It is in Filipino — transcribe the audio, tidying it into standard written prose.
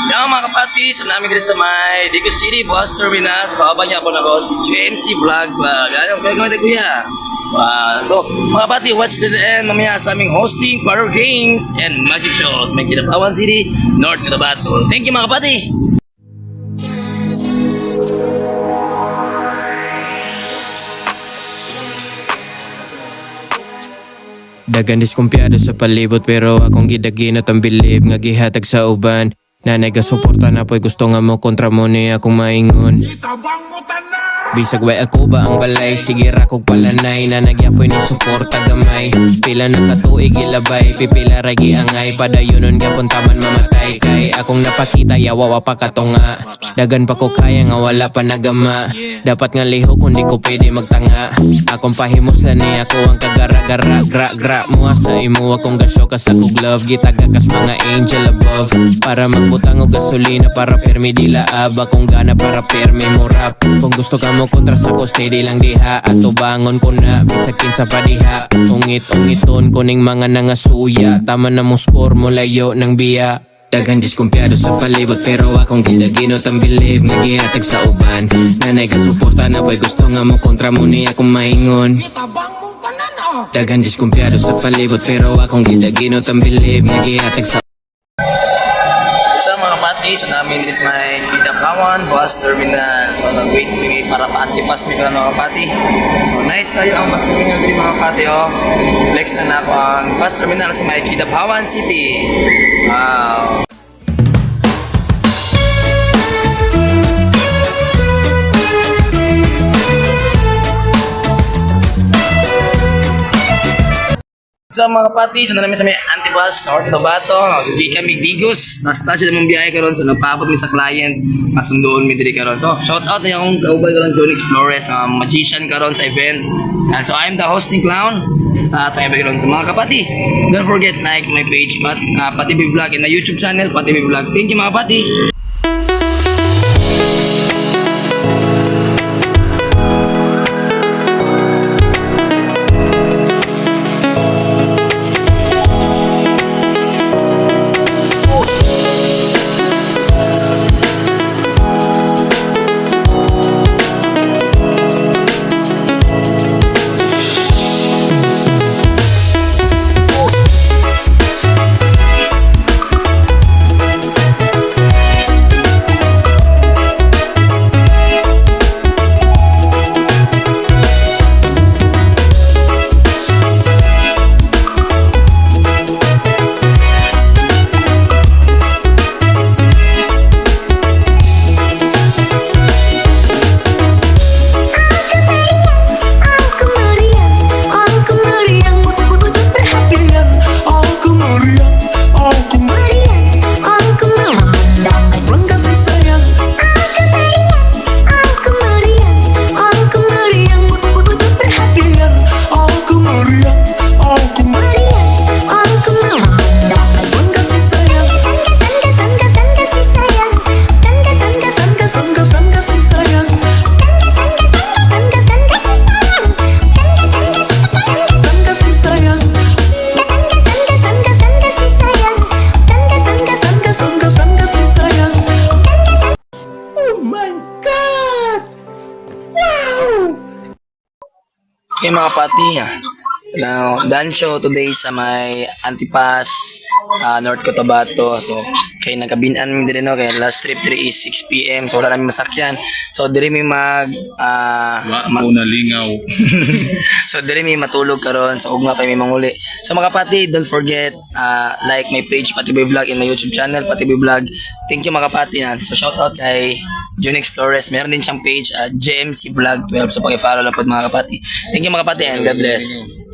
Yan mga kapati, so namin dito sa may Digo City, Bus Terminal. So kaaba niya ako na ko, JMC Vlog. Ano, kaya gawin kuya. So mga kapati, watch to the end mamaya sa aming hosting, parlor games, and magic shows. May Kinabawan City, North Cotabato. Thank you mga kapati. Dagan diskumpiyado sa palibot pero akong gidaginot ang bilib nga gihatag sa uban. Nanay ka suporta na po'y gusto nga mo kontra mo ni akong maingon. Bisag way ako ba ang balay, sige ra kog palanay. Nanagyapoy ni suporta gamay. Pila na katuig ilabay, pipila ra giangay. Padayonon gapon taman mamatay. Kay akong napakita yawa pa katunga. Dagan pa ko kaya nga wala pa nagama. Dapat nga liho kung di ko pwede magtanga. Akong pahimuslan ni ako ang kagara-gara. Gra-gra mo sa imo akong gasyo kas akong love. Gitagakas mga angel above. Para magbutang og gasolina para permi dilaab. Akong gana para permi mo rap. Kung gusto ka mo kontra sa ko steady lang diha. Ato bangon ko na bisag kinsa pa diha. Ungit-ungiton kuning mga nangasuya. Tama na mong score mo layo ng biya. Dagan diskumpiyado sa palibot pero akong gidaginot ang bilib nga gihatag sa uban. Nanay ka suporta na boy gusto nga mo kontra mo ni akong maingon. Dagan diskumpiyado sa palibot pero akong gidaginot ang bilib nga gihatag sa Mga kapati, so namin dito sa may Kinabawan Bus Terminal. So nag-wait kami para pa-antipas mi ka mga kapati. So nice kayo ang bus terminal dito mga kapati. Flex na ako ang bus terminal sa may Kinabawan City. Wow! So mga kapati, so na namin sa may Antibus, North Cotabato. So di kami Digos, na-stage naman biyahe karon. So nagpaabot mi sa client, nasundoon mi diri karon. So shout out na akong kaubay karon Jonix Flores na magician karon sa event. And so I'm the hosting clown sa atong event karon. So mga kapati, don't forget like my page Pati B Vlog and the YouTube channel Pati B Vlog. Thank you mga kapati. Okay mga kapati, now dance show today sa may Antipas, North Cotabato. So kay nagabinan mi diri no, kay last trip diri is 6 PM. So wala namin masakyan. So diri mi nalingaw. So diri mi matulog karon. So ugma pa mi manguli. So mga kapati, don't forget like my page Pati B Vlog and my YouTube channel Pati B Vlog. Thank you mga kapati yan. So shout out kay Jonix Flores. Meron din siyang page JMC Vlog 12. So paki-follow lang po mga kapati. Thank you mga kapati and God bless.